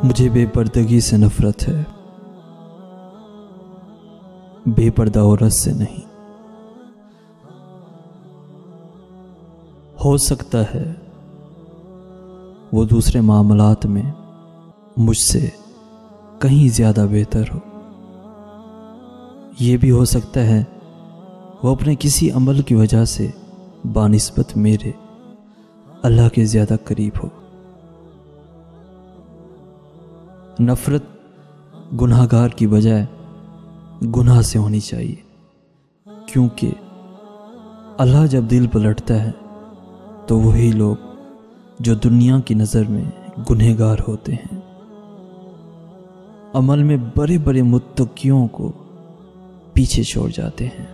مجھے بے پردگی سے نفرت ہے، بے پردہ عورت سے نہیں۔ ہو سکتا ہے وہ دوسرے معاملات میں مجھ سے کہیں زیادہ بہتر ہو، یہ بھی ہو سکتا ہے وہ اپنے کسی عمل کی وجہ سے بنسبت میرے اللہ کے زیادہ قریب ہو۔ نفرت گناہ گار کی بجائے گناہ سے ہونی چاہیے، کیونکہ اللہ جب دل پلٹتا ہے تو وہی لوگ جو دنیا کی نظر میں گنہگار ہوتے ہیں، عمل میں بڑے بڑے متقیوں کو پیچھے چھوڑ جاتے ہیں۔